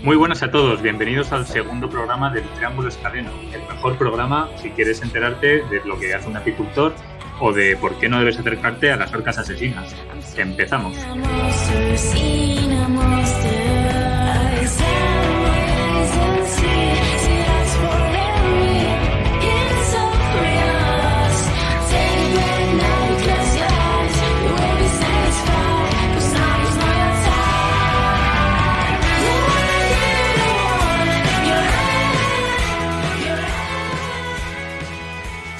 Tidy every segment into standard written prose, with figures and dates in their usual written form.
Muy buenas a todos, bienvenidos al segundo programa del Triángulo Escaleno, el mejor programa si quieres enterarte de lo que hace un apicultor o de por qué no debes acercarte a las orcas asesinas. Empezamos.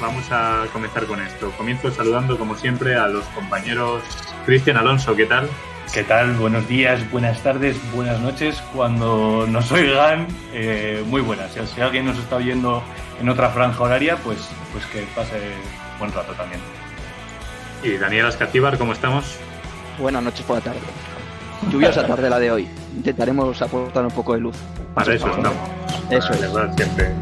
Vamos a comenzar con esto. Comienzo saludando, como siempre, a los compañeros. Cristian, Alonso, ¿qué tal? ¿Qué tal? Buenos días, buenas tardes, buenas noches. Cuando nos oigan, muy buenas. Si alguien nos está oyendo en otra franja horaria, pues que pase buen rato también. Y Daniel Ascacíbar, ¿cómo estamos? Buenas noches por la tarde. Lluviosa tarde la de hoy. Intentaremos aportar un poco de luz. Para eso estamos. Eso es. Verdad, siempre.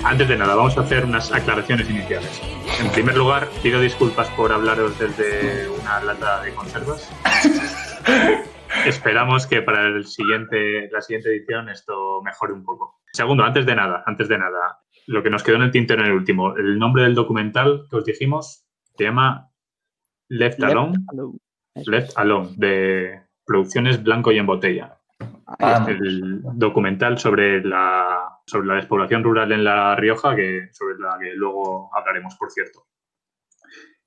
Antes de nada, vamos a hacer unas aclaraciones iniciales. En primer lugar, pido disculpas por hablaros desde una lata de conservas. Esperamos que para la siguiente edición esto mejore un poco. Segundo, antes de nada, lo que nos quedó en el tintero en el último, el nombre del documental que os dijimos se llama Left Alone, de Producciones Blanco y en Botella. El documental sobre la despoblación rural en La Rioja, sobre la que luego hablaremos, por cierto.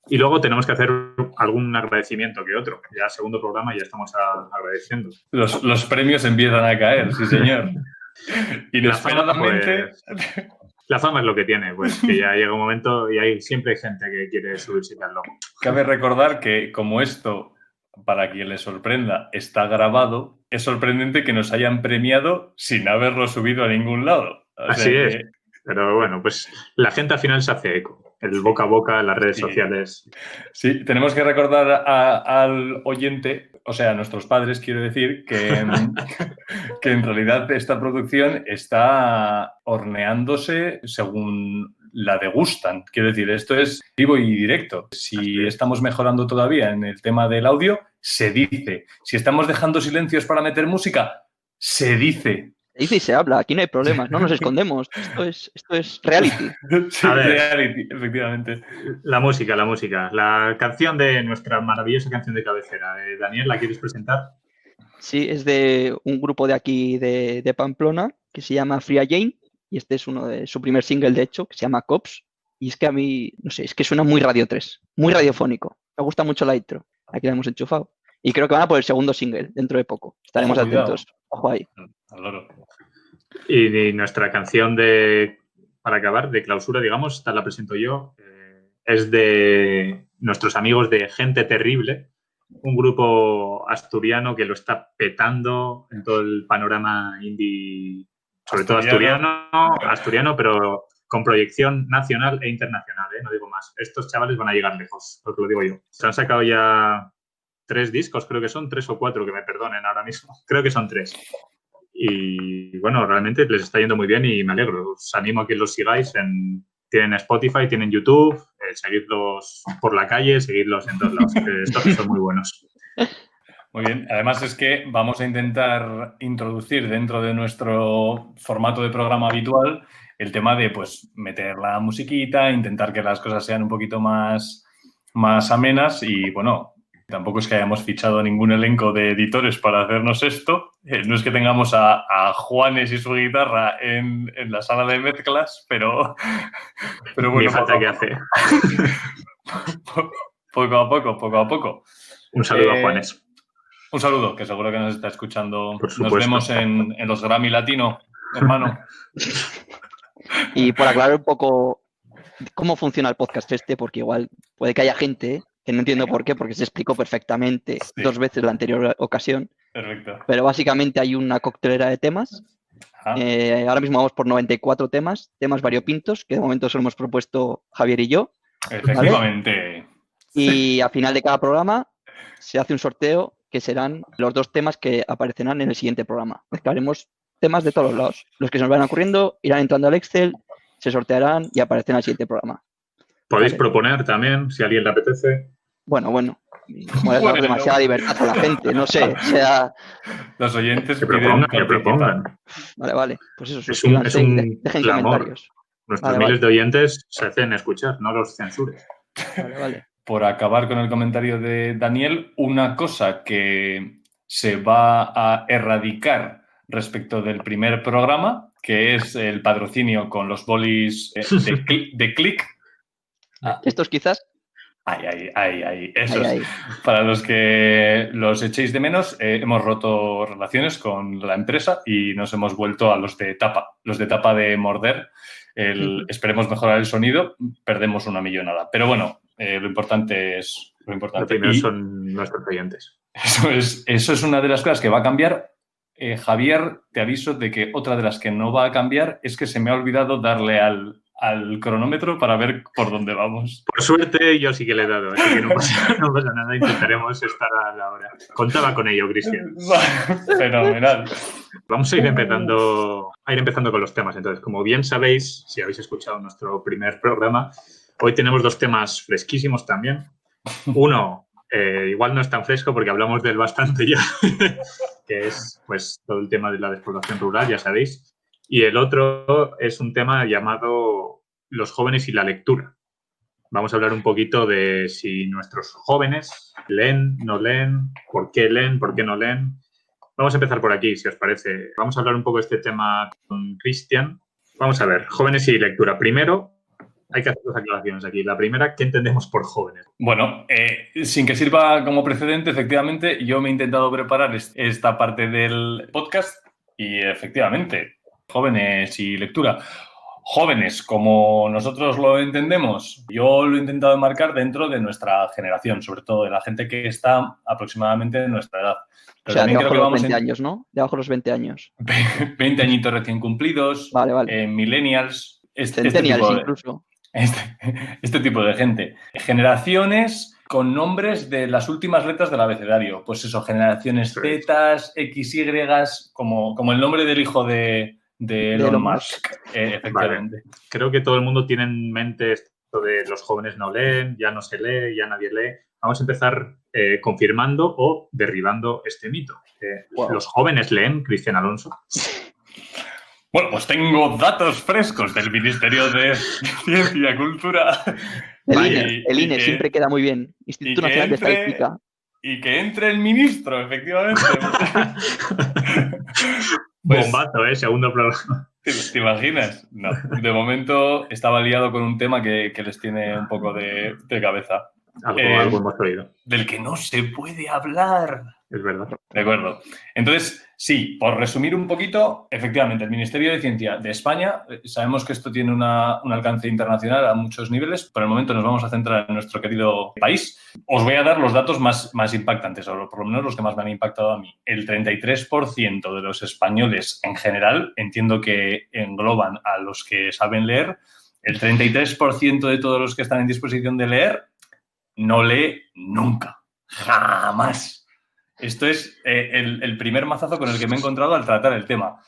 Y luego tenemos que hacer algún agradecimiento que otro. Ya segundo programa ya estamos agradeciendo. Los premios empiezan a caer, sí señor. Inesperadamente. La fama es lo que tiene, pues que ya llega un momento y siempre hay gente que quiere subirse al lomo. Cabe recordar que como esto, para quien le sorprenda, está grabado, es sorprendente que nos hayan premiado sin haberlo subido a ningún lado. Así es. Pero bueno, pues la gente al final se hace eco. El boca a boca, las redes sociales. Sí, tenemos que recordar al oyente, o sea, a nuestros padres, quiero decir, que en realidad esta producción está horneándose según la degustan. Quiero decir, esto es vivo y directo. Si estamos mejorando todavía en el tema del audio, se dice. Si estamos dejando silencios para meter música, se dice. Se dice y se habla, aquí no hay problemas, no nos escondemos. Esto es reality. Sí, reality, efectivamente. La música. La canción de nuestra maravillosa canción de cabecera. Daniel, ¿la quieres presentar? Sí, es de un grupo de aquí de Pamplona que se llama Fria Jane. Y este es uno de su primer single, de hecho, que se llama Cops. Y es que a mí, no sé, es que suena muy Radio 3, muy radiofónico. Me gusta mucho la intro. Aquí la hemos enchufado. Y creo que van a por el segundo single dentro de poco. Estaremos atentos. Ojo ahí. Y nuestra canción para acabar, de clausura, digamos, esta la presento yo. Es de nuestros amigos de Gente Terrible, un grupo asturiano que lo está petando en todo el panorama indie. Sobre todo asturiano, pero con proyección nacional e internacional, no digo más. Estos chavales van a llegar lejos, os lo digo yo. Se han sacado ya 3 discos, creo que son 3 o 4, que me perdonen ahora mismo. Creo que son 3. Y bueno, realmente les está yendo muy bien y me alegro. Os animo a que los sigáis. Tienen Spotify, tienen YouTube, seguidlos por la calle, seguidlos en todos lados. Estos son muy buenos. Muy bien, además es que vamos a intentar introducir dentro de nuestro formato de programa habitual el tema de pues meter la musiquita, intentar que las cosas sean un poquito más amenas y bueno, tampoco es que hayamos fichado ningún elenco de editores para hacernos esto, no es que tengamos a Juanes y su guitarra en la sala de mezclas, pero bueno. Ni falta que hace. Poco a poco. Un saludo a Juanes. Un saludo, que seguro que nos está escuchando. Por supuesto. Nos vemos en los Grammy Latino, hermano. Y por aclarar un poco cómo funciona el podcast porque igual puede que haya gente que no entiendo por qué, porque se explicó perfectamente 2 veces la anterior ocasión. Perfecto. Pero básicamente hay una coctelera de temas Ahora mismo vamos por 94 temas variopintos, que de momento solo hemos propuesto Javier y yo. Efectivamente. ¿Vale? Y al final de cada programa se hace un sorteo que serán los 2 temas que aparecerán en el siguiente programa. Mezclaremos temas de todos los lados. Los que se nos vayan ocurriendo irán entrando al Excel, se sortearán y aparecerán al siguiente programa. Podéis proponer también, si a alguien le apetece. Bueno. Como dar demasiada libertad a la gente, no sé. Los oyentes que propongan. Vale. Pues eso, es un dejen clamor. comentarios. Nuestros miles de oyentes se hacen escuchar, no los censures. Vale. Por acabar con el comentario de Daniel, una cosa que se va a erradicar respecto del primer programa, que es el patrocinio con los bolis de Click. Estos quizás. Esos. Para los que los echéis de menos, hemos roto relaciones con la empresa y nos hemos vuelto a los de tapa. Los de tapa de morder. Esperemos mejorar el sonido, perdemos una millonada. Pero bueno, lo importante es lo importante. Lo primero son nuestros oyentes. Eso es una de las cosas que va a cambiar. Javier, te aviso de que otra de las que no va a cambiar es que se me ha olvidado darle al cronómetro para ver por dónde vamos. Por suerte, yo sí que le he dado, así que no pasa nada, intentaremos estar a la hora. Contaba con ello, Cristian. Fenomenal. Vamos a ir empezando con los temas. Entonces, como bien sabéis, si habéis escuchado nuestro primer programa, hoy tenemos 2 temas fresquísimos también. Uno, igual no es tan fresco porque hablamos del bastante ya, que es pues todo el tema de la despoblación rural, ya sabéis. Y el otro es un tema llamado los jóvenes y la lectura. Vamos a hablar un poquito de si nuestros jóvenes leen, no leen, por qué no leen. Vamos a empezar por aquí, si os parece. Vamos a hablar un poco de este tema con Cristian. Vamos a ver, jóvenes y lectura. Primero, hay que hacer 2 aclaraciones aquí. La primera, ¿qué entendemos por jóvenes? Bueno, sin que sirva como precedente, efectivamente, yo me he intentado preparar esta parte del podcast y efectivamente, jóvenes y lectura. Jóvenes, como nosotros lo entendemos, yo lo he intentado enmarcar dentro de nuestra generación, sobre todo de la gente que está aproximadamente de nuestra edad. Pero o sea, debajo de los 20 años, ¿no? Debajo de los 20 años. 20 añitos recién cumplidos, vale. Millennials, Centennials incluso. Este tipo de gente. Generaciones con nombres de las últimas letras del abecedario. Pues eso, generaciones Z, XY, como el nombre del hijo de Elon Musk. Efectivamente. Vale. Creo que todo el mundo tiene en mente esto de los jóvenes no leen, ya no se lee, ya nadie lee. Vamos a empezar confirmando o derribando este mito. ¿Los jóvenes leen, Cristian Alonso? Bueno, pues tengo datos frescos del Ministerio de Ciencia y Cultura. El INE siempre queda muy bien. Instituto Nacional de Estadística. Y que entre el ministro, efectivamente. Pues, bombazo, segundo programa. ¿Te imaginas? No. De momento estaba liado con un tema que les tiene un poco de cabeza. Algo hemos oído. Del que no se puede hablar. Es verdad. De acuerdo. Entonces, sí, por resumir un poquito, efectivamente, el Ministerio de Ciencia de España, sabemos que esto tiene un alcance internacional a muchos niveles. Por el momento nos vamos a centrar en nuestro querido país. Os voy a dar los datos más impactantes, o por lo menos los que más me han impactado a mí. El 33% de los españoles en general, entiendo que engloban a los que saben leer, el 33% de todos los que están en disposición de leer no lee nunca, jamás. Esto es el primer mazazo con el que me he encontrado al tratar el tema.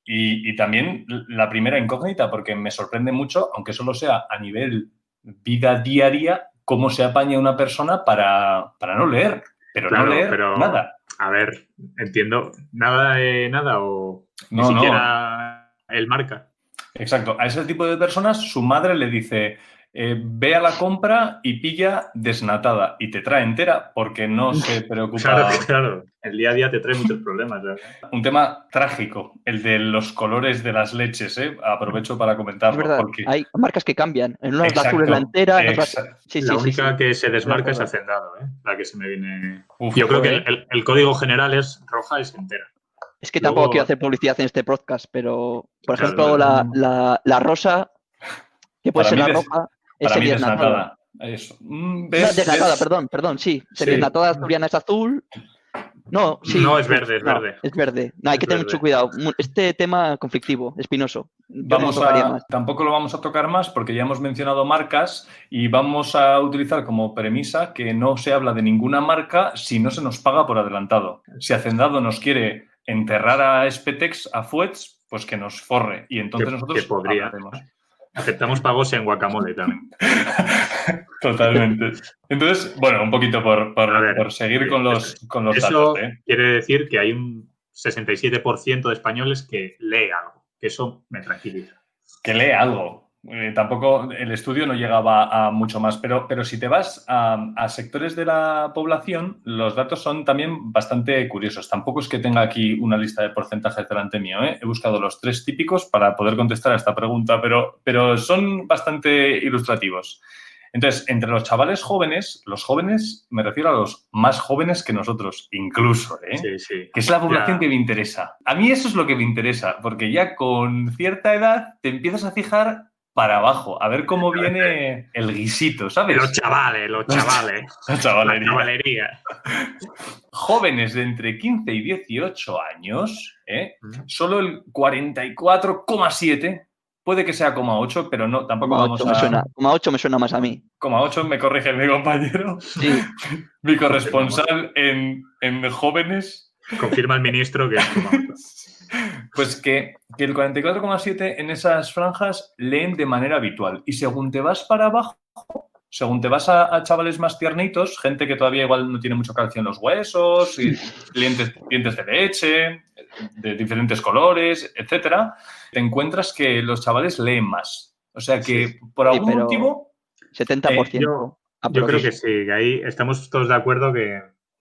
Y también la primera incógnita, porque me sorprende mucho, aunque solo sea a nivel vida diaria, cómo se apaña una persona para no leer, pero nada. A ver, entiendo, nada o ni no, siquiera el marca. Exacto. A ese tipo de personas su madre le dice... ve a la compra y pilla desnatada y te trae entera porque no se preocupa. Claro. El día a día te trae muchos problemas. ¿Sabes? Un tema trágico, el de los colores de las leches. Aprovecho para comentarlo. Es verdad, porque... hay marcas que cambian. En unas la azul es la entera. En otras... La única que se desmarca es Hacendado, la que se me viene... Yo creo que el código general es roja, es entera. Es que tampoco quiero hacer publicidad en este podcast, pero, por ejemplo, la rosa, que puede ser la roja... Para mí desnatada. Eso. Desnatada, perdón, sí. Desnatada asturiana es azul. No, sí. No, es verde, es no, verde. Es verde. No, hay que tener mucho verde. cuidado. Este tema conflictivo, espinoso. Yo no tocaría más. Tampoco lo vamos a tocar más porque ya hemos mencionado marcas y vamos a utilizar como premisa que no se habla de ninguna marca si no se nos paga por adelantado. Si Hacendado nos quiere enterrar a Spetex, a Fuets, pues que nos forre y entonces nosotros que podría. hablaremos. Aceptamos pagos en guacamole también. Totalmente. Entonces, bueno, un poquito por seguir con los eso datos. Quiere decir que hay un 67% de españoles que lee algo, que eso me tranquiliza. Que lee algo. Tampoco el estudio no llegaba a mucho más, pero si te vas a sectores de la población, los datos son también bastante curiosos. Tampoco es que tenga aquí una lista de porcentajes delante mío, ¿eh? He buscado los 3 típicos para poder contestar a esta pregunta, pero son bastante ilustrativos. Entonces, entre los chavales jóvenes, los jóvenes, me refiero a los más jóvenes que nosotros, incluso, ¿eh? Sí. Que es la población que me interesa. A mí eso es lo que me interesa, porque ya con cierta edad te empiezas a fijar para abajo, a ver cómo viene el guisito, ¿sabes? Los chavales. La chavalería. La chavalería. Jóvenes de entre 15 y 18 años, solo el 44,7%. Puede que sea 0,8, pero no, tampoco vamos a... 0,8 me suena más a mí. 0,8 me corrige mi compañero. Sí. Mi corresponsal en jóvenes. Confirma el ministro que es 0,8. Pues que el 44,7 en esas franjas leen de manera habitual. Y según te vas para abajo, según te vas a chavales más tiernitos, gente que todavía igual no tiene mucho calcio en los huesos, y dientes de leche, de diferentes colores, etcétera, te encuentras que los chavales leen más. O sea que por algún motivo... 70%. Yo creo que sí, que ahí estamos todos de acuerdo que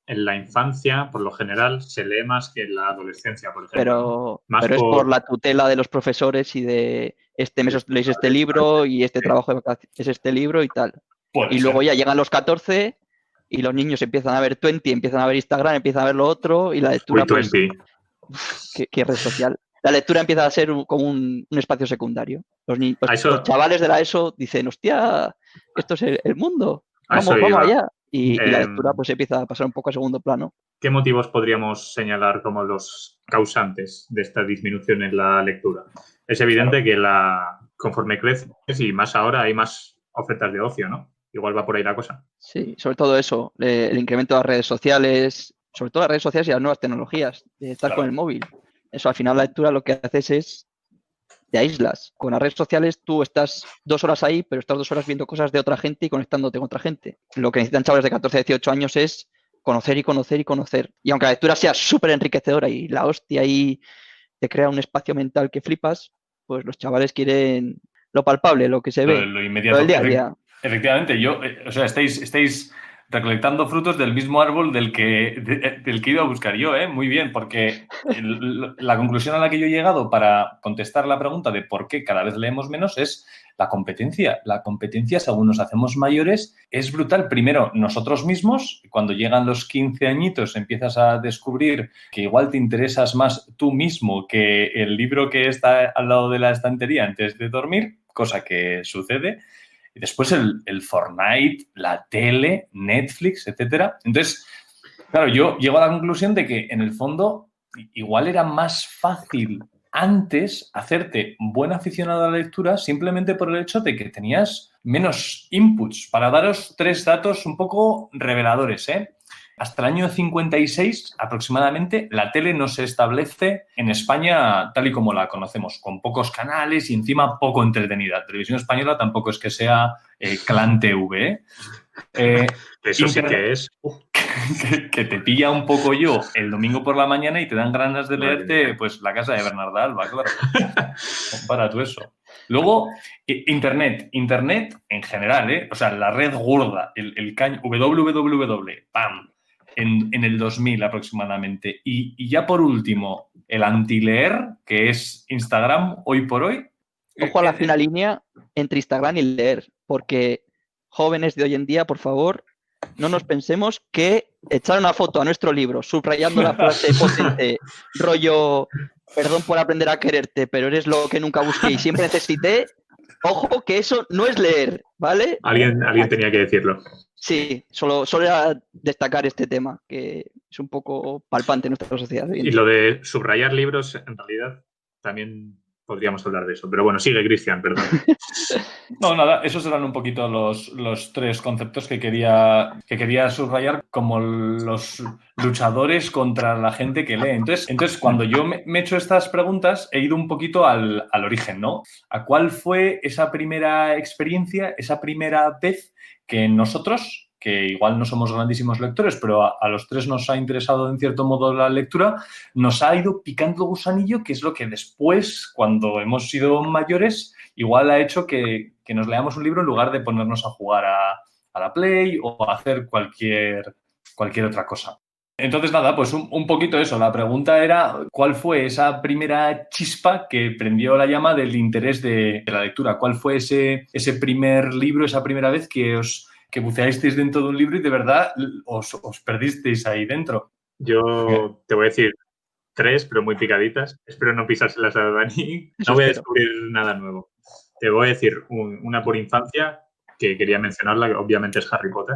en la infancia, por lo general, se lee más que en la adolescencia, por ejemplo. Pero es por la tutela de los profesores y de este mes leéis este libro y este trabajo de vacaciones es este libro y tal. Y luego ya llegan los 14 y los niños empiezan a ver Twenty, empiezan a ver Instagram, empiezan a ver lo otro y la lectura... Pues, ¿qué red social? La lectura empieza a ser como un espacio secundario. Los chavales de la ESO dicen, hostia, esto es el mundo, vamos allá. Y la lectura pues empieza a pasar un poco a segundo plano. ¿Qué motivos podríamos señalar como los causantes de esta disminución en la lectura? Es evidente que conforme creces y más ahora hay más ofertas de ocio, ¿no? Igual va por ahí la cosa. Sí, sobre todo eso, el incremento de las redes sociales, sobre todo las redes sociales y las nuevas tecnologías, de estar con el móvil. Eso, al final la lectura lo que haces es te aíslas. Con las redes sociales tú estás 2 horas ahí, pero estás 2 horas viendo cosas de otra gente y conectándote con otra gente. Lo que necesitan chavales de 14 a 18 años es conocer y conocer y conocer. Y aunque la lectura sea súper enriquecedora y la hostia ahí te crea un espacio mental que flipas, pues los chavales quieren lo palpable, lo que se ve, lo inmediato. Lo del día a día. Efectivamente, estáis recolectando frutos del mismo árbol del que iba a buscar yo, ¿eh? Muy bien, porque la conclusión a la que yo he llegado para contestar la pregunta de por qué cada vez leemos menos es la competencia. La competencia, según nos hacemos mayores, es brutal. Primero, nosotros mismos, cuando llegan los 15 añitos, empiezas a descubrir que igual te interesas más tú mismo que el libro que está al lado de la estantería antes de dormir, cosa que sucede. Y después el Fortnite, la tele, Netflix, etcétera. Entonces, claro, yo llego a la conclusión de que, en el fondo, igual era más fácil antes hacerte buen aficionado a la lectura simplemente por el hecho de que tenías menos inputs. Para daros 3 datos un poco reveladores, ¿eh? Hasta el año 56, aproximadamente, la tele no se establece en España tal y como la conocemos, con pocos canales y encima poco entretenida. Televisión española tampoco es que sea Clan TV. Eso sí que es. Que te pilla un poco yo el domingo por la mañana y te dan ganas de leerte pues La casa de Bernarda Alba, claro. Compara tú eso. Luego, Internet en general, o sea, la red gorda, el caño, www, ¡pam!, en el 2000 aproximadamente. Y ya por último, el antileer, que es Instagram hoy por hoy. Ojo a la fina línea entre Instagram y leer, porque jóvenes de hoy en día, por favor, no nos pensemos que echar una foto a nuestro libro subrayando la frase potente, rollo, perdón por aprender a quererte, pero eres lo que nunca busqué y siempre necesité. Ojo que eso no es leer, ¿vale? Alguien tenía que decirlo. Sí, solo era destacar este tema, que Es un poco palpante en nuestra sociedad. Y lo de subrayar libros, en realidad, también podríamos hablar de eso. Pero bueno, sigue, Cristian, perdón. No, nada, esos eran un poquito los tres conceptos que quería subrayar como los luchadores contra la gente que lee. Entonces cuando yo me he hecho estas preguntas, he ido un poquito al origen, ¿no? ¿A cuál fue esa primera experiencia, esa primera vez que nosotros, que igual no somos grandísimos lectores, pero a los tres nos ha interesado en cierto modo la lectura, nos ha ido picando el gusanillo, que es lo que después, cuando hemos sido mayores, igual ha hecho que nos leamos un libro en lugar de ponernos a jugar a la Play o a hacer cualquier otra cosa? Entonces, nada, pues un poquito eso. La pregunta era, ¿cuál fue esa primera chispa que prendió la llama del interés de la lectura? ¿Cuál fue ese primer libro, esa primera vez que buceasteis dentro de un libro y de verdad os perdisteis ahí dentro? Yo te voy a decir 3, pero muy picaditas. Espero no pisárselas a Dani. No voy a descubrir nada nuevo. Te voy a decir una por infancia, que quería mencionarla, que obviamente es Harry Potter.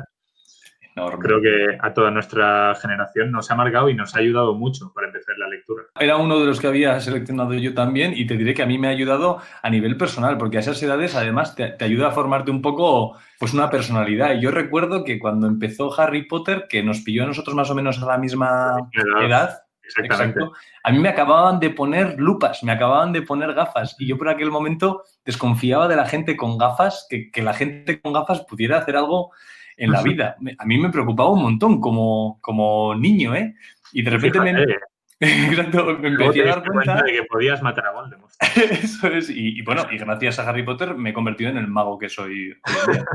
Enorme. Creo que a toda nuestra generación nos ha marcado y nos ha ayudado mucho para empezar la lectura. Era uno de los que había seleccionado yo también y te diré que a mí me ha ayudado a nivel personal, porque a esas edades además te ayuda a formarte un poco pues una personalidad. Y yo recuerdo que cuando empezó Harry Potter, que nos pilló a nosotros más o menos a la misma edad, exactamente. Exacto, a mí me acababan de poner lupas, me acababan de poner gafas y yo por aquel momento desconfiaba de la gente con gafas, que la gente con gafas pudiera hacer algo en la vida. A mí me preocupaba un montón como niño, ¿eh? Y de repente Exacto, me empecé a dar cuenta de que podías matar a Voldemort. Eso es, y bueno, y gracias a Harry Potter me he convertido en el mago que soy hoy en día.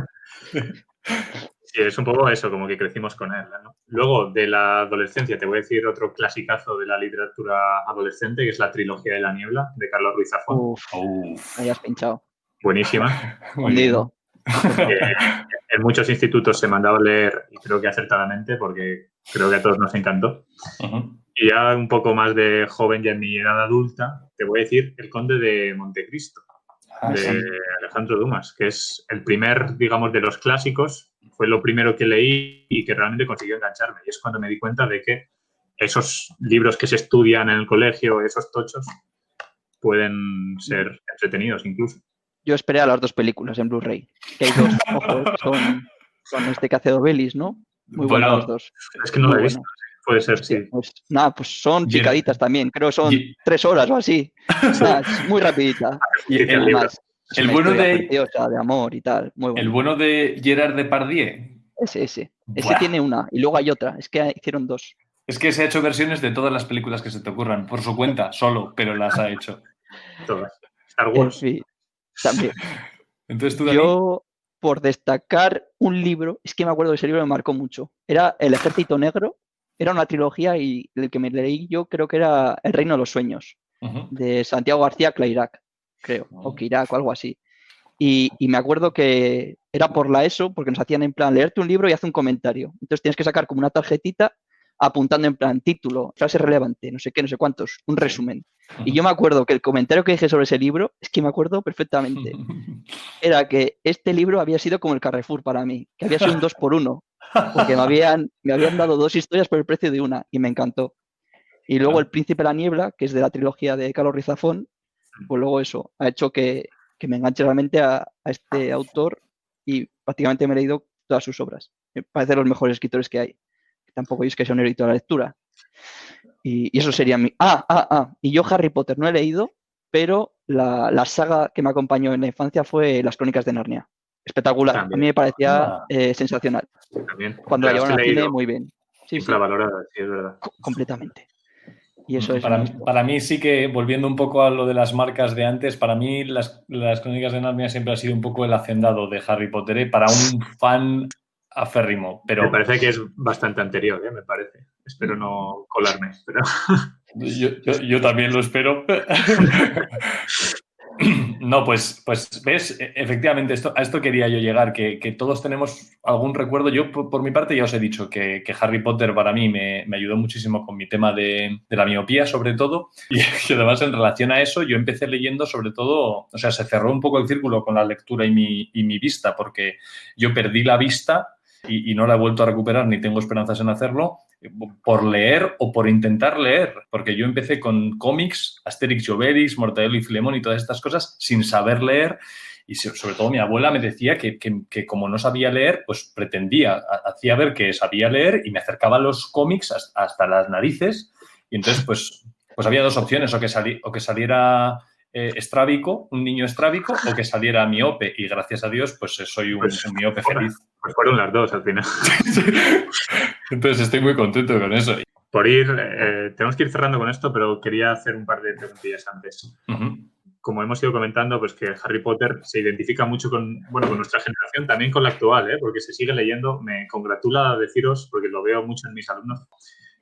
Sí, es un poco eso, como que crecimos con él, ¿no? Luego, de la adolescencia, te voy a decir otro clasicazo de la literatura adolescente, que es la trilogía de la niebla, de Carlos Ruiz Zafón. Uf, ahí has pinchado. Buenísima. Hundido. En muchos institutos se mandaba a leer, y creo que acertadamente, porque creo que a todos nos encantó. Uh-huh. Y ya un poco más de joven, ya en mi edad adulta, te voy a decir El Conde de Montecristo, de Alejandro Dumas, que es el primer, digamos, de los clásicos. Fue lo primero que leí y que realmente consiguió engancharme. Y es cuando me di cuenta de que esos libros que se estudian en el colegio, esos tochos, pueden ser entretenidos incluso. Yo esperé a las 2 películas en Blu-ray. Que hay 2, ojo, que son este que hace Dobelis, ¿no? Muy buenas las 2. Es que no lo he visto. Puede ser, sí. Pues nada, pues son picaditas también. Creo que son 3 horas o así. Nada, es muy rapidita. Y además, el bueno de amor y tal. Muy bueno. El bueno de Gerard Depardieu. Ese tiene una y luego hay otra. Es que hicieron 2. Es que se ha hecho versiones de todas las películas que se te ocurran, por su cuenta, solo, pero las ha hecho. Todas. Star Wars. Sí, también. Entonces, ¿tú, Dani? Yo, por destacar un libro, es que me acuerdo que ese libro me marcó mucho. Era El Ejército Negro. Era una trilogía y el que me leí yo creo que era El Reino de los Sueños, de Santiago García Clairac, creo, o Quirac o algo así. Y me acuerdo que era por la ESO, porque nos hacían en plan leerte un libro y hacer un comentario. Entonces tienes que sacar como una tarjetita apuntando en plan título, frase relevante, no sé qué, no sé cuántos, un resumen. Y yo me acuerdo que el comentario que dije sobre ese libro, es que me acuerdo perfectamente, era que este libro había sido como el Carrefour para mí, que había sido un 2x1. Porque me habían dado 2 historias por el precio de una y me encantó. Y luego El Príncipe de la Niebla, que es de la trilogía de Carlos Ruiz Zafón, pues luego eso ha hecho que me enganche realmente a este autor y prácticamente me he leído todas sus obras. Me parece los mejores escritores que hay. Tampoco es que sea un erudito de la lectura. Y eso sería mi... Y yo Harry Potter no he leído, pero la saga que me acompañó en la infancia fue Las Crónicas de Narnia. Espectacular. También. A mí me parecía sensacional. También. Cuando la llevaron al cine, muy bien. Sí, infravalorada, sí, es verdad. Completamente. Y eso es para mí sí que, volviendo un poco a lo de las marcas de antes, para mí las Crónicas de Narnia siempre ha sido un poco el hacendado de Harry Potter, para un fan aférrimo. Pero me parece que es bastante anterior, me parece. Espero no colarme. Pero... yo también lo espero. No, pues ves, efectivamente, a esto quería yo llegar, que todos tenemos algún recuerdo. Yo, por mi parte, ya os he dicho que Harry Potter para mí me ayudó muchísimo con mi tema de la miopía, sobre todo. Y además, en relación a eso, yo empecé leyendo sobre todo, o sea, se cerró un poco el círculo con la lectura y mi vista, porque yo perdí la vista y no la he vuelto a recuperar ni tengo esperanzas en hacerlo por leer o por intentar leer, porque yo empecé con cómics, Asterix y Obelix, Mortadelo y Filemón y todas estas cosas sin saber leer, y sobre todo mi abuela me decía que como no sabía leer, pues pretendía, hacía ver que sabía leer y me acercaba a los cómics hasta las narices, y entonces pues había dos opciones, o que saliera estrábico, un niño estrábico, o que saliera miope, y gracias a Dios pues soy un miope feliz. Pues fueron las dos al final. Entonces estoy muy contento con eso. Por ir, tenemos que ir cerrando con esto, pero quería hacer un par de preguntillas antes. Uh-huh. Como hemos ido comentando, pues que Harry Potter se identifica mucho con nuestra generación, también con la actual, porque se sigue leyendo. Me congratula deciros, porque lo veo mucho en mis alumnos,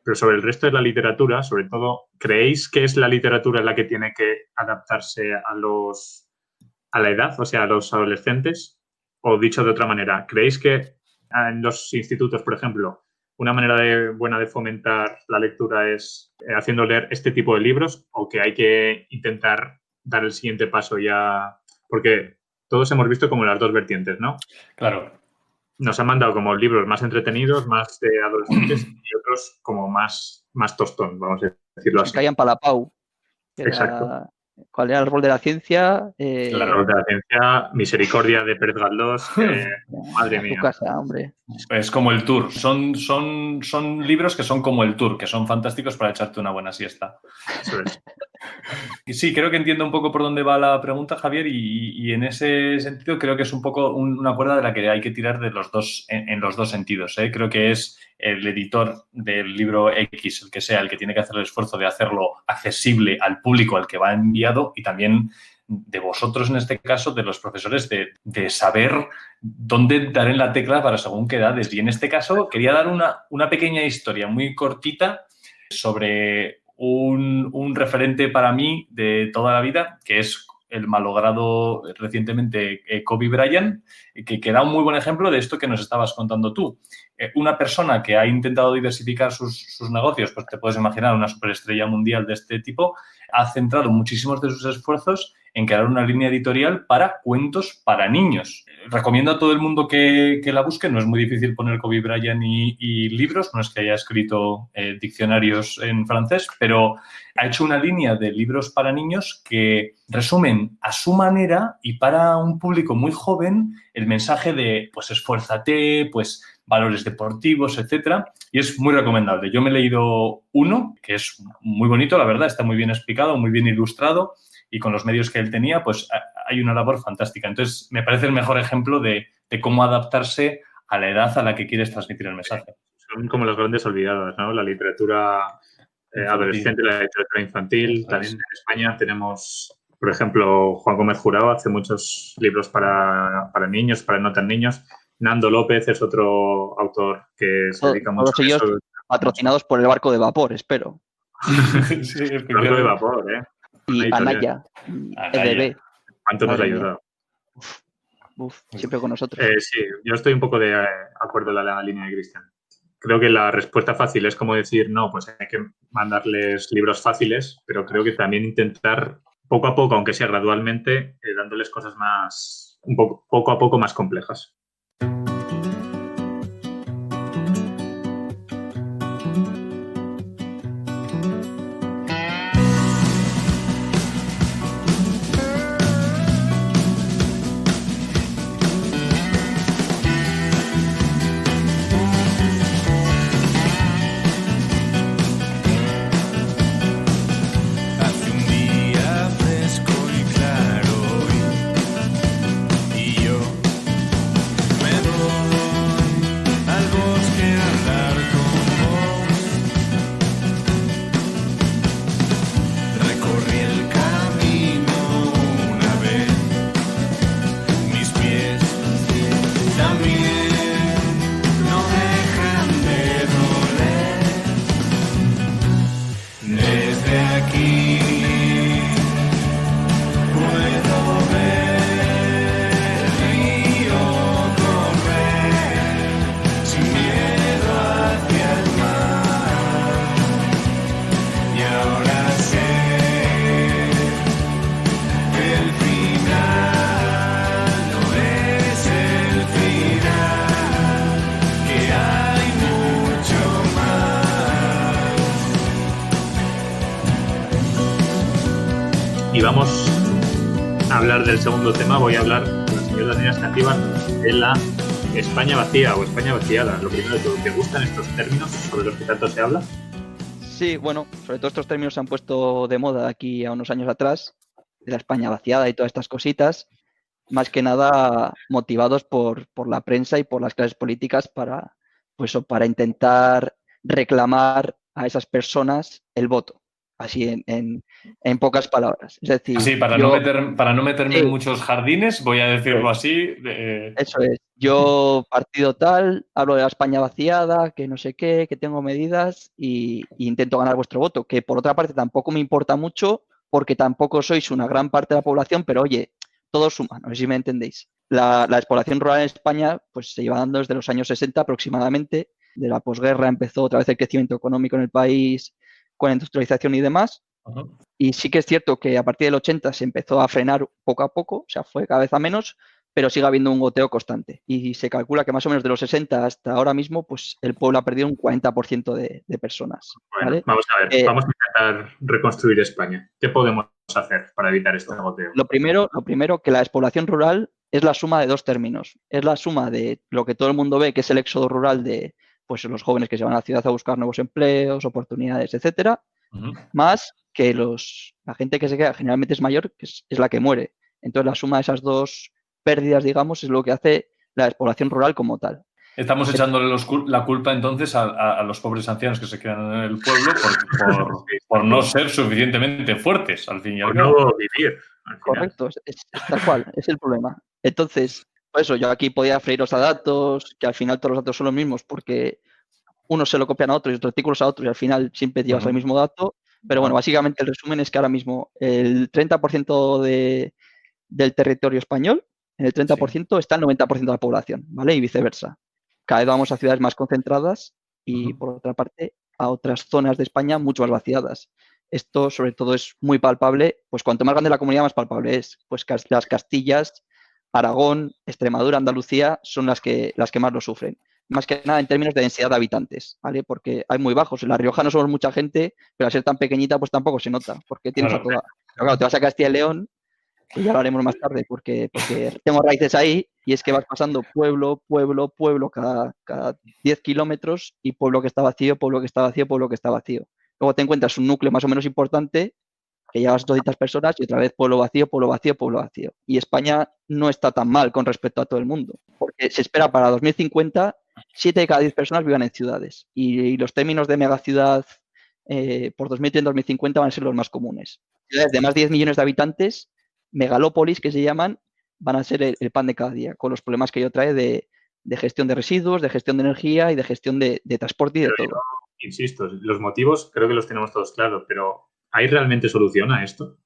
pero sobre el resto de la literatura, sobre todo, ¿creéis que es la literatura la que tiene que adaptarse a la edad, o sea, a los adolescentes? O dicho de otra manera, ¿creéis que en los institutos, por ejemplo, una manera buena de fomentar la lectura es haciendo leer este tipo de libros, o que hay que intentar dar el siguiente paso ya? Porque todos hemos visto como las dos vertientes, ¿no? Claro. Nos han mandado como libros más entretenidos, más de adolescentes, y otros como más tostón, vamos a decirlo así. Caían para la Pau. Exacto. ¿Cuál era el árbol de la ciencia? El árbol de la ciencia, Misericordia de Pérez Galdós. Madre mía. Tu casa, hombre. Es como el Tour. Son libros que son como el Tour, que son fantásticos para echarte una buena siesta. Eso es. Sí, creo que entiendo un poco por dónde va la pregunta, Javier, y en ese sentido creo que es un poco una cuerda de la que hay que tirar de los dos, en los dos sentidos. Creo que es el editor del libro X, el que sea, el que tiene que hacer el esfuerzo de hacerlo accesible al público al que va enviado, y también de vosotros, en este caso, de los profesores, de saber dónde dar en la tecla para según qué edades. Y en este caso quería dar una pequeña historia muy cortita sobre un referente para mí de toda la vida, que es el malogrado recientemente Kobe Bryant, que da un muy buen ejemplo de esto que nos estabas contando tú. Una persona que ha intentado diversificar sus negocios, pues te puedes imaginar una superestrella mundial de este tipo, ha centrado muchísimos de sus esfuerzos en crear una línea editorial para cuentos para niños. Recomiendo a todo el mundo que la busque. No es muy difícil poner Kobe Bryant y libros, no es que haya escrito diccionarios en francés, pero ha hecho una línea de libros para niños que resumen a su manera y para un público muy joven el mensaje de, pues, esfuérzate, pues, valores deportivos, etcétera, y es muy recomendable. Yo me he leído uno, que es muy bonito, la verdad, está muy bien explicado, muy bien ilustrado, y con los medios que él tenía, pues hay una labor fantástica. Entonces, me parece el mejor ejemplo de cómo adaptarse a la edad a la que quieres transmitir el mensaje. Son como las grandes olvidadas, ¿no? La literatura adolescente, la literatura infantil. También en España tenemos, por ejemplo, Juan Gómez Jurado hace muchos libros para niños, para no tan niños. Nando López es otro autor que se dedica mucho a eso. Ellos patrocinados por el barco de vapor, espero. Sí, el barco de vapor, ¿eh? Y Anaya, EDB. ¿Cuánto nos ha ayudado? Siempre con nosotros. Sí, yo estoy un poco de acuerdo en la línea de Cristian. Creo que la respuesta fácil es como decir, no, pues hay que mandarles libros fáciles, pero creo que también intentar poco a poco, aunque sea gradualmente, dándoles cosas más, poco a poco más complejas. vamos a hablar del segundo tema. Voy a hablar con la señora Daniela Escandívar de la España vacía o España vaciada. Lo primero de todo, ¿te gustan estos términos sobre los que tanto se habla? Sí, bueno, sobre todo estos términos se han puesto de moda aquí a unos años atrás, de la España vaciada y todas estas cositas, más que nada motivados por la prensa y por las clases políticas para intentar reclamar a esas personas el voto, así en pocas palabras. Es decir, Sí, para no meterme en muchos jardines, voy a decirlo así. Eso es. Yo, partido tal, hablo de la España vaciada, que no sé qué, que tengo medidas y intento ganar vuestro voto, que por otra parte tampoco me importa mucho porque tampoco sois una gran parte de la población, pero oye, todo suma, no sé si me entendéis. La despoblación rural en España pues se lleva dando desde los años 60 aproximadamente. De la posguerra empezó otra vez el crecimiento económico en el país con la industrialización y demás. Uh-huh. Y sí que es cierto que a partir del 80 se empezó a frenar poco a poco, o sea, fue cada vez a menos, pero sigue habiendo un goteo constante. Y se calcula que más o menos de los 60 hasta ahora mismo, pues el pueblo ha perdido un 40% de personas. Bueno, ¿vale? vamos a ver, vamos a intentar reconstruir España. ¿Qué podemos hacer para evitar este goteo? Lo primero, que la despoblación rural es la suma de dos términos. Es la suma de lo que todo el mundo ve, que es el éxodo rural de pues, los jóvenes que se van a la ciudad a buscar nuevos empleos, oportunidades, etcétera, más que la gente que se queda generalmente es mayor, que es la que muere. Entonces, la suma de esas dos pérdidas, digamos, es lo que hace la despoblación rural como tal. Estamos echándole la culpa entonces a los pobres ancianos que se quedan en el pueblo por no ser suficientemente fuertes, al fin y al cabo. Por no vivir. Correcto, es tal cual, es el problema. Entonces, por eso yo aquí podía freíros a datos, que al final todos los datos son los mismos, porque unos se lo copian a otros y otros artículos a otros y al final siempre llevas el mismo dato. Pero bueno, básicamente el resumen es que ahora mismo el 30% del territorio español, en el 30% está el 90% de la población, ¿vale? Y viceversa. Cada vez vamos a ciudades más concentradas y, por otra parte, a otras zonas de España mucho más vaciadas. Esto, sobre todo, es muy palpable, pues cuanto más grande la comunidad, más palpable es. Pues las Castillas, Aragón, Extremadura, Andalucía son las que más lo sufren. Más que nada en términos de densidad de habitantes, ¿vale? Porque hay muy bajos. En La Rioja no somos mucha gente, pero al ser tan pequeñita, pues tampoco se nota, porque tienes a toda. Pero claro, te vas a Castilla y León, que ya lo haremos más tarde, porque tengo raíces ahí, y es que vas pasando pueblo, pueblo, pueblo, cada 10 kilómetros, y pueblo que está vacío, pueblo que está vacío, pueblo que está vacío. Luego te encuentras un núcleo más o menos importante, que llevas 200 personas, y otra vez pueblo vacío, pueblo vacío, pueblo vacío. Y España no está tan mal con respecto a todo el mundo, porque se espera para 2050 7 de cada 10 personas vivan en ciudades. Y los términos de megaciudad por 2030-2050 van a ser los más comunes. Ciudades de más de 10 millones de habitantes, megalópolis que se llaman, van a ser el pan de cada día, con los problemas que ello trae de gestión de residuos, de gestión de energía y de gestión de transporte y de todo. Yo, insisto, los motivos creo que los tenemos todos claros, pero ¿hay realmente solución a esto?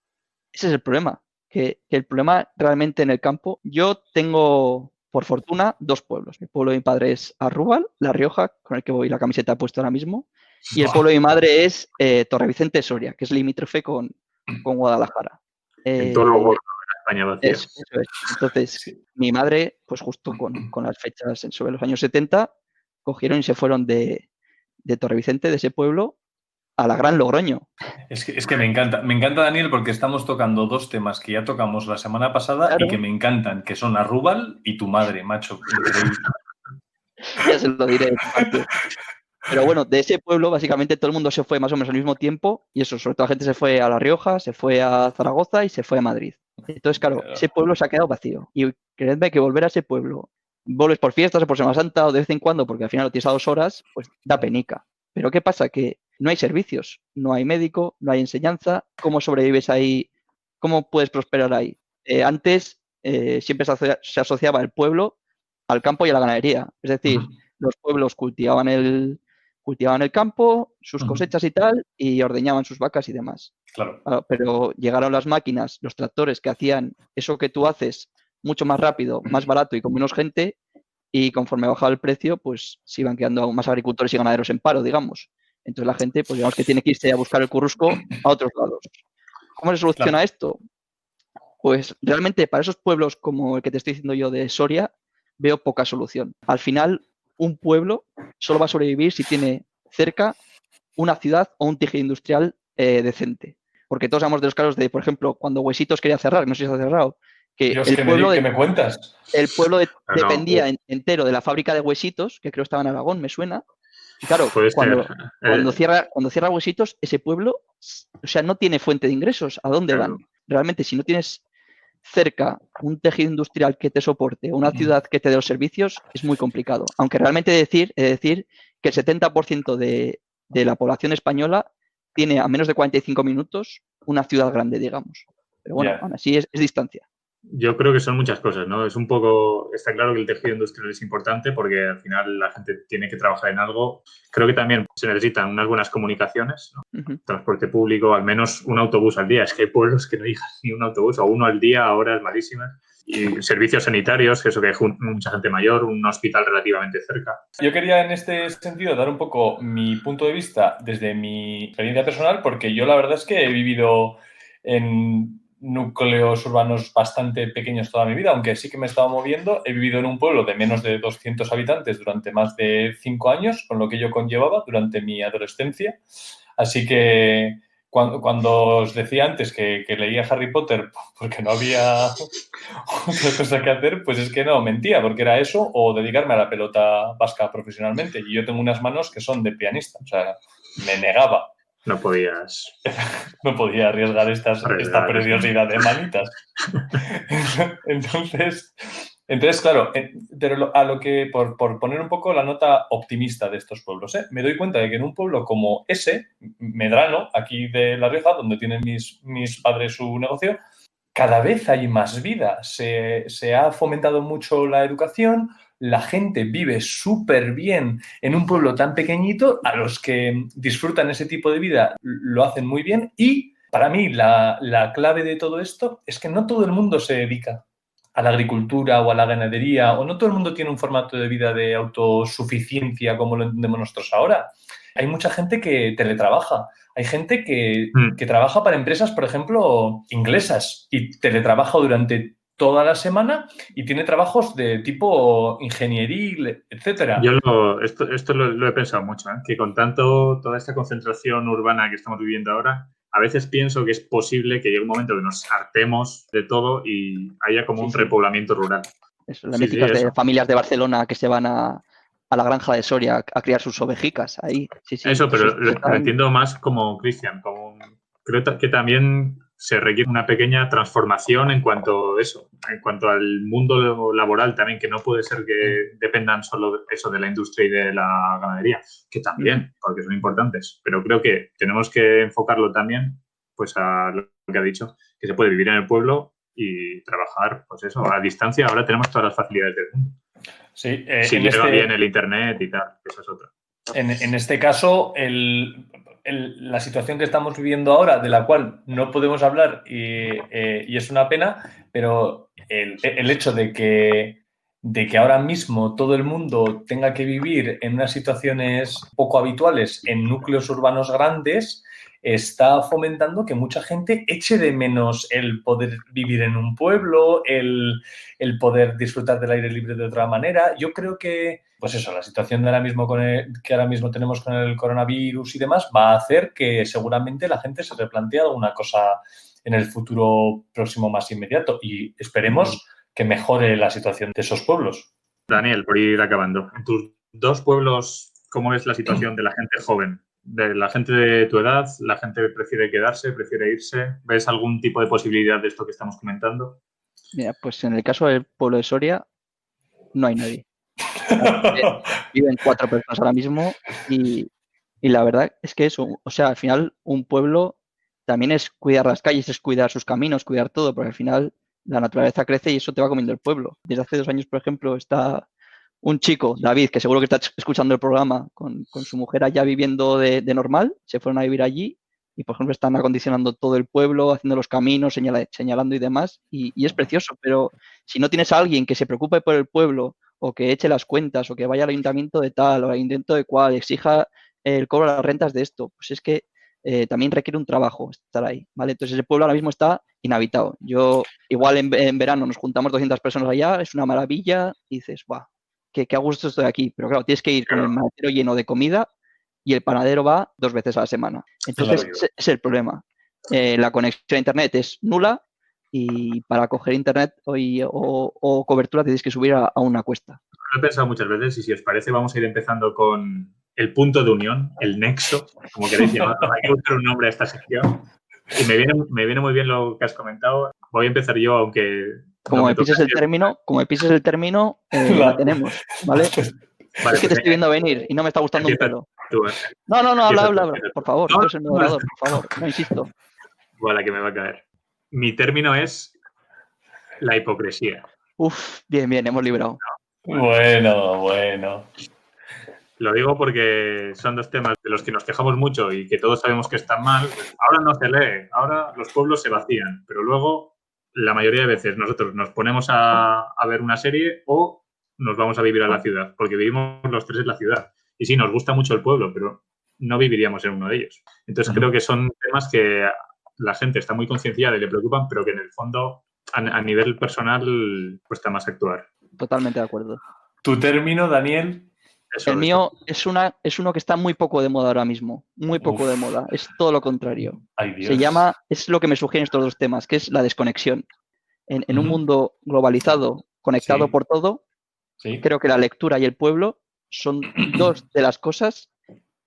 Ese es el problema, que el problema realmente en el campo, yo tengo, por fortuna, dos pueblos. El pueblo de mi padre es Arrúbal, La Rioja, con el que voy la camiseta puesta ahora mismo, y el pueblo de mi madre es Torrevicente Soria, que es limítrofe con Guadalajara. En todo lo gordo de la España vacía. Eso es. Entonces, mi madre, pues justo con las fechas sobre los años 70, cogieron y se fueron de Torrevicente, de ese pueblo, a la Gran Logroño. Es que me encanta, Daniel, porque estamos tocando dos temas que ya tocamos la semana pasada, claro, y que me encantan, que son Arrúbal y tu madre, macho. Increíble. Ya se lo diré. Pero bueno, de ese pueblo básicamente todo el mundo se fue más o menos al mismo tiempo, y eso, sobre todo la gente se fue a La Rioja, se fue a Zaragoza y se fue a Madrid. Entonces, claro, ese pueblo se ha quedado vacío. Y creedme que volver a ese pueblo, vuelves por fiestas o por Semana Santa o de vez en cuando, porque al final lo tienes a 2 horas, pues da penica. Pero ¿qué pasa? Que no hay servicios, no hay médico, no hay enseñanza. ¿Cómo sobrevives ahí? ¿Cómo puedes prosperar ahí? Antes siempre se asociaba el pueblo al campo y a la ganadería. Es decir, los pueblos cultivaban el campo, sus cosechas y tal, y ordeñaban sus vacas y demás. Claro. Pero llegaron las máquinas, los tractores que hacían eso que tú haces mucho más rápido, más barato y con menos gente, y conforme bajaba el precio, pues se iban quedando aún más agricultores y ganaderos en paro, digamos. Entonces la gente, pues digamos que tiene que irse a buscar el currusco a otros lados. ¿Cómo se soluciona esto? Pues realmente para esos pueblos como el que te estoy diciendo yo de Soria, veo poca solución. Al final, un pueblo solo va a sobrevivir si tiene cerca una ciudad o un tejido industrial decente. porque todos hablamos de los casos de, por ejemplo, cuando Huesitos quería cerrar, no sé si se ha cerrado, que Dios, el pueblo, ¿qué me cuentas? el pueblo Pero dependía entero de la fábrica de Huesitos, que creo estaba en Aragón, me suena. Y claro, puede ser. cuando cierra Huesitos, ese pueblo, o sea, no tiene fuente de ingresos. ¿A dónde Claro. van? Realmente, si no tienes cerca un tejido industrial que te soporte, una ciudad que te dé los servicios, es muy complicado. Aunque realmente decir que el 70% de la población española tiene a menos de 45 minutos una ciudad grande, digamos. Pero bueno, Ya. aún así es distancia. Yo creo que son muchas cosas, ¿no? Es un poco, está claro que el tejido industrial es importante porque al final la gente tiene que trabajar en algo. Creo que también se necesitan unas buenas comunicaciones, ¿no? Ujú. Transporte público, al menos un autobús al día. Es que hay pueblos que no llegan ni un autobús o uno al día a horas malísimas. Y servicios sanitarios, que eso que hay mucha gente mayor, un hospital relativamente cerca. Yo quería en este sentido dar un poco mi punto de vista desde mi experiencia personal, porque yo la verdad es que he vivido en núcleos urbanos bastante pequeños toda mi vida, aunque sí que me he estado moviendo. He vivido en un pueblo de menos de 200 habitantes durante más de 5 años, con lo que ello conllevaba durante mi adolescencia. Así que cuando os decía antes que leía Harry Potter porque no había otra cosa que hacer, pues es que no, mentía, porque era eso o dedicarme a la pelota vasca profesionalmente. Y yo tengo unas manos que son de pianista, o sea, me negaba. No podías. No podía arriesgar esta Arriesgar, preciosidad de manitas. Entonces, claro, pero a lo que, por poner un poco la nota optimista de estos pueblos, me doy cuenta de que en un pueblo como ese, Medrano, aquí de La Rioja, donde tienen mis padres su negocio, cada vez hay más vida. Se ha fomentado mucho la educación, la gente vive súper bien en un pueblo tan pequeñito, a los que disfrutan ese tipo de vida lo hacen muy bien y para mí la clave de todo esto es que no todo el mundo se dedica a la agricultura o a la ganadería o no todo el mundo tiene un formato de vida de autosuficiencia como lo entendemos nosotros ahora. Hay mucha gente que teletrabaja. Hay gente que trabaja para empresas, por ejemplo, inglesas y teletrabaja durante toda la semana y tiene trabajos de tipo ingenieril, etcétera. Yo esto lo he pensado mucho, ¿eh? Que con toda esta concentración urbana que estamos viviendo ahora, a veces pienso que es posible que llegue un momento que nos hartemos de todo y haya como un repoblamiento rural. Eso, las míticas de familias de Barcelona que se van a la granja de Soria a criar sus ovejicas ahí. Sí, eso, pero lo entiendo más como Cristian. Creo que también se requiere una pequeña transformación en cuanto a eso, en cuanto al mundo laboral también, que no puede ser que dependan solo eso de la industria y de la ganadería, que también, porque son importantes, pero creo que tenemos que enfocarlo también pues a lo que ha dicho, que se puede vivir en el pueblo y trabajar, pues eso, a distancia. Ahora tenemos todas las facilidades del mundo. Sí, si llega bien el internet y tal, esa es otra. En este caso, la situación que estamos viviendo ahora, de la cual no podemos hablar y es una pena, pero el hecho de que ahora mismo todo el mundo tenga que vivir en unas situaciones poco habituales en núcleos urbanos grandes está fomentando que mucha gente eche de menos el poder vivir en un pueblo, el poder disfrutar del aire libre de otra manera. Yo creo que, pues eso, la situación de ahora mismo que ahora mismo tenemos con el coronavirus y demás va a hacer que seguramente la gente se replantee alguna cosa en el futuro próximo más inmediato y esperemos que mejore la situación de esos pueblos. Daniel, por ir acabando, en tus dos pueblos, ¿cómo es la situación de la gente joven? De la gente de tu edad, la gente prefiere quedarse, prefiere irse. ¿Ves algún tipo de posibilidad de esto que estamos comentando? Mira, pues en el caso del pueblo de Soria no hay nadie. Viven 4 personas ahora mismo y la verdad es que eso, o sea, al final un pueblo también es cuidar las calles, es cuidar sus caminos, cuidar todo, porque al final la naturaleza crece y eso te va comiendo el pueblo. Desde hace 2 años, por ejemplo, está un chico, David, que seguro que está escuchando el programa, con su mujer allá viviendo de normal, se fueron a vivir allí y, por ejemplo, están acondicionando todo el pueblo, haciendo los caminos, señalando y demás, y es precioso, pero si no tienes a alguien que se preocupe por el pueblo o que eche las cuentas o que vaya al ayuntamiento de tal o al ayuntamiento de cual, exija el cobro de las rentas de esto, pues es que también requiere un trabajo estar ahí, ¿vale? Entonces el pueblo ahora mismo está inhabitado. Yo, igual en verano nos juntamos 200 personas allá, es una maravilla, y dices, ¡buah! Que a gusto estoy aquí, pero claro, tienes que ir con el maletero lleno de comida y el panadero va 2 veces a la semana. Entonces, ese es el problema. la conexión a internet es nula y para coger internet o cobertura tienes que subir a una cuesta. Lo he pensado muchas veces y si os parece vamos a ir empezando con el punto de unión, el nexo, como queréis llamarlo. Hay que buscar un nombre a esta sección. Y me viene muy bien lo que has comentado. Voy a empezar yo, aunque... Como me pises el término, la tenemos, ¿vale? Vale, es que te estoy viendo venir y no me está gustando un pelo. No, habla, por favor. Tú eres el moderador, por favor, no insisto. Vale, que me va a caer. Mi término es la hipocresía. Uf, bien, hemos librado. Bueno. Lo digo porque son dos temas de los que nos quejamos mucho y que todos sabemos que están mal. Ahora no se lee, ahora los pueblos se vacían, pero luego la mayoría de veces nosotros nos ponemos a ver una serie o nos vamos a vivir a la ciudad, porque vivimos los tres en la ciudad. Y sí, nos gusta mucho el pueblo, pero no viviríamos en uno de ellos. Entonces creo que son temas que la gente está muy concienciada y le preocupan, pero que en el fondo a nivel personal cuesta más actuar. Totalmente de acuerdo. ¿Tu término, Daniel? El mío es uno que está muy poco de moda ahora mismo. Muy poco de moda. Es todo lo contrario. Ay, Dios. Se llama, es lo que me sugieren estos dos temas, que es la desconexión. En un mundo globalizado, conectado por todo, creo que la lectura y el pueblo son dos de las cosas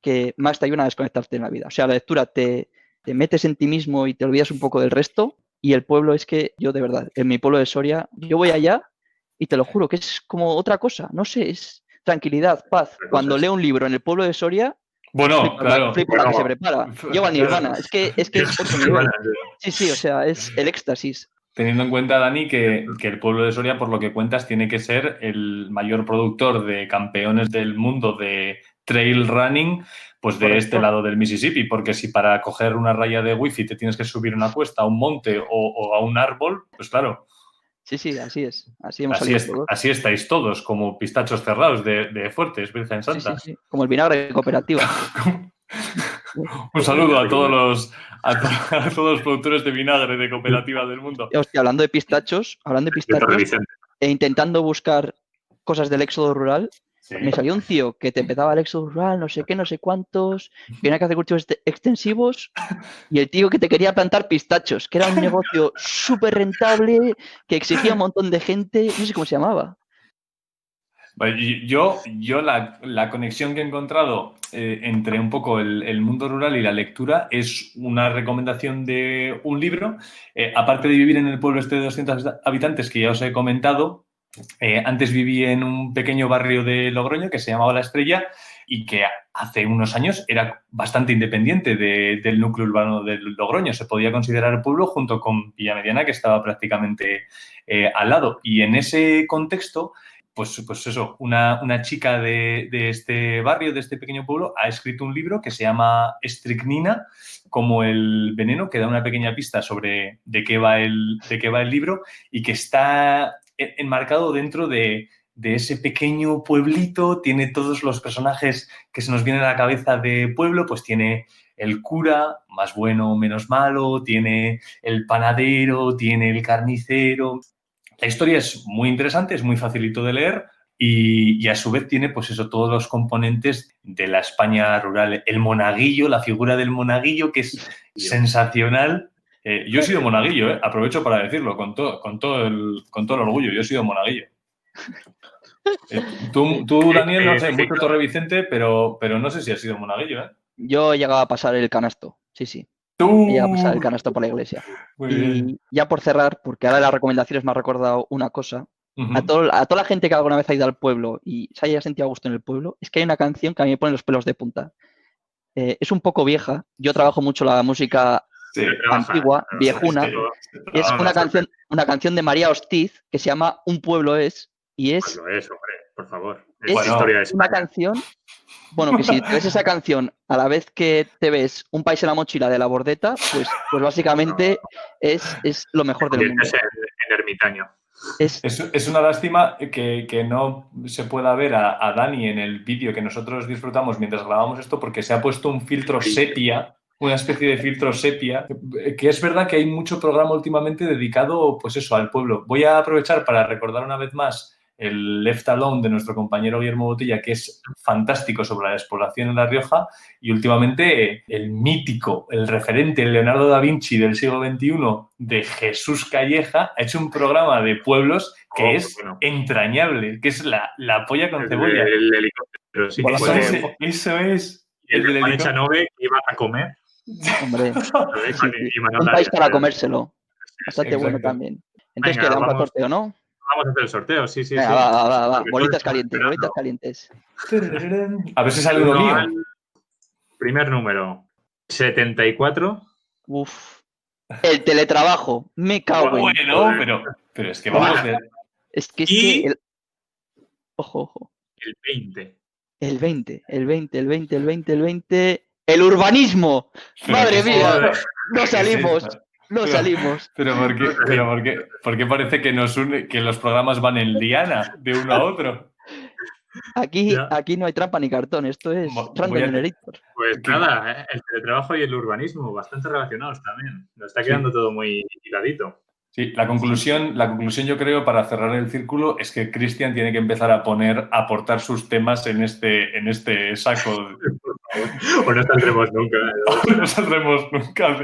que más te ayudan a desconectarte en la vida. O sea, la lectura te metes en ti mismo y te olvidas un poco del resto. Y el pueblo es que yo, de verdad, en mi pueblo de Soria, yo voy allá y te lo juro que es como otra cosa. No sé, es tranquilidad, paz. Cuando leo un libro en el pueblo de Soria, flipo la que se prepara. Llego a Nirvana. Es que es otro nivel. Sí, o sea, es el éxtasis. Teniendo en cuenta, Dani, que el pueblo de Soria, por lo que cuentas, tiene que ser el mayor productor de campeones del mundo de trail running, pues de este lado del Mississippi, porque si para coger una raya de wifi te tienes que subir una cuesta, a un monte o a un árbol, pues claro. Sí, así es. Así estáis todos, como pistachos cerrados de Fuertes, Virgen Santa. Sí. Como el vinagre de cooperativa. Un saludo a todos los productores de vinagre de cooperativa del mundo. Hostia, hablando de pistachos e intentando buscar cosas del éxodo rural, me salió un tío que te empezaba el éxodo rural, no sé qué, no sé cuántos, que tenía que hacer cultivos extensivos, y el tío que te quería plantar pistachos, que era un negocio súper rentable, que exigía un montón de gente, no sé cómo se llamaba. Yo la conexión que he encontrado entre un poco el mundo rural y la lectura es una recomendación de un libro. Aparte de vivir en el pueblo este de 200 habitantes que ya os he comentado, antes viví en un pequeño barrio de Logroño que se llamaba La Estrella y que hace unos años era bastante independiente del núcleo urbano de Logroño. Se podía considerar el pueblo junto con Villamediana, que estaba prácticamente al lado. Y en ese contexto, pues eso, una chica de este barrio, de este pequeño pueblo, ha escrito un libro que se llama Estricnina, como el veneno, que da una pequeña pista sobre de qué va el libro y que está enmarcado dentro de ese pequeño pueblito. Tiene todos los personajes que se nos vienen a la cabeza de pueblo, pues tiene el cura, más bueno o menos malo, tiene el panadero, tiene el carnicero. La historia es muy interesante, es muy facilito de leer y a su vez tiene, pues eso, todos los componentes de la España rural. El monaguillo, la figura del monaguillo, que es sensacional. Yo he sido monaguillo, aprovecho para decirlo con todo el orgullo. Yo he sido monaguillo. Tú, Daniel, no sé, mucho Torre Vicente, pero no sé si has sido monaguillo, ¿eh? Yo he llegado a pasar el canasto, sí. He llegado a pasar el canasto por la iglesia. Y ya por cerrar, porque ahora de las recomendaciones me ha recordado una cosa. A toda la gente que alguna vez ha ido al pueblo y se haya sentido a gusto en el pueblo, es que hay una canción que a mí me pone los pelos de punta. Es un poco vieja. Yo trabajo mucho la música antigua, viejuna. Es una canción de María Hostiz que se llama Un pueblo es. Y es... Pueblo es, hombre, por favor. Es una canción... Bueno, que si te ves esa canción a la vez que te ves Un país en la mochila de La Bordeta, pues básicamente es lo mejor del mundo. En ermitaño. Es una lástima que no se pueda ver a Dani en el vídeo que nosotros disfrutamos mientras grabamos esto, porque se ha puesto un filtro sepia, una especie de filtro sepia, que es verdad que hay mucho programa últimamente dedicado, pues eso, al pueblo. Voy a aprovechar para recordar una vez más el Left Alone de nuestro compañero Guillermo Botella, que es fantástico sobre la despoblación en La Rioja, y últimamente el mítico, el referente, el Leonardo da Vinci del siglo XXI de Jesús Calleja, ha hecho un programa de pueblos que es entrañable, que es la polla con cebolla. El helicóptero, sí. Eso es. El de Juan Echanove iba a comer. Hombre, un país para comérselo. Bastante bueno también. Entonces, Venga, quedamos al sorteo, ¿no? Vamos a hacer el sorteo, sí. Venga, va. Bolitas calientes. A ver si sale uno mío. Primer número, 74. Uf. El teletrabajo. Me cago en... Bueno, pero es que vamos a ver. Es que Ojo. El 20. El 20. El urbanismo. Madre mía. No salimos. Pero ¿por qué parece que nos une, que los programas van en liana de uno a otro? Aquí no hay trampa ni cartón, esto es Random Generator. Pues nada, el teletrabajo y el urbanismo, bastante relacionados también. Nos está quedando todo muy hiladito. Sí, la conclusión yo creo, para cerrar el círculo, es que Cristian tiene que empezar a aportar sus temas en este saco. O no saldremos nunca. No saldremos nunca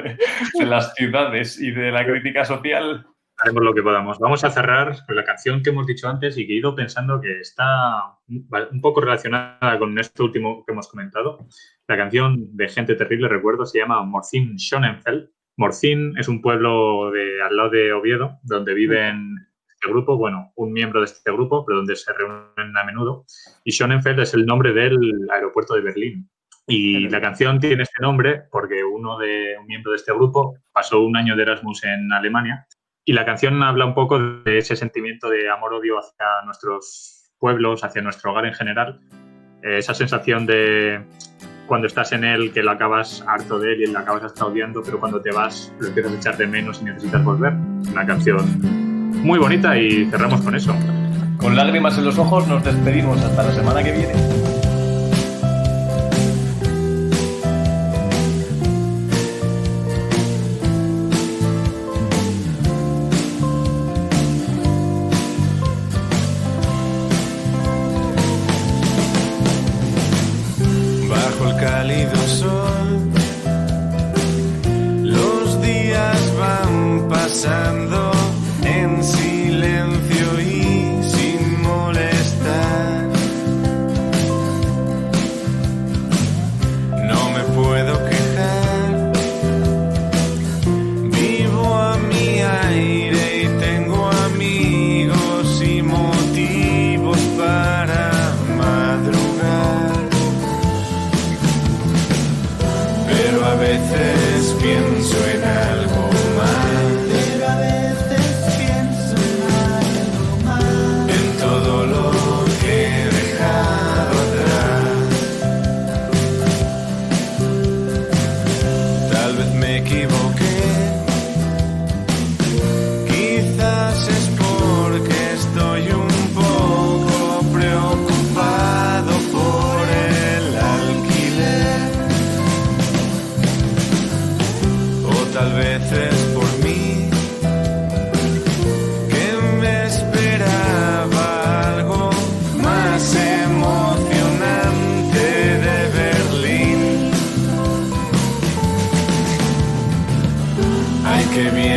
de las ciudades y de la crítica social. Haremos lo que podamos. Vamos a cerrar con la canción que hemos dicho antes y que he ido pensando que está un poco relacionada con esto último que hemos comentado. La canción de Gente Terrible, recuerdo, se llama Morzin-Schönefeld. Morzin es un pueblo al lado de Oviedo, donde viven este grupo, bueno, un miembro de este grupo, pero donde se reúnen a menudo. Y Schönefeld es el nombre del aeropuerto de Berlín. Y la canción tiene este nombre porque un miembro de este grupo pasó un año de Erasmus en Alemania. Y la canción habla un poco de ese sentimiento de amor-odio hacia nuestros pueblos, hacia nuestro hogar en general. Esa sensación de cuando estás en él, que lo acabas harto de él y lo acabas hasta odiando, pero cuando te vas lo empiezas a echar de menos y necesitas volver. Una canción muy bonita y cerramos con eso. Con lágrimas en los ojos nos despedimos hasta la semana que viene. Pasando en silencio y sin molestar. No me puedo quejar. Vivo a mi aire y tengo amigos y motivos para madrugar. Pero a veces pienso en algo más. Que bien.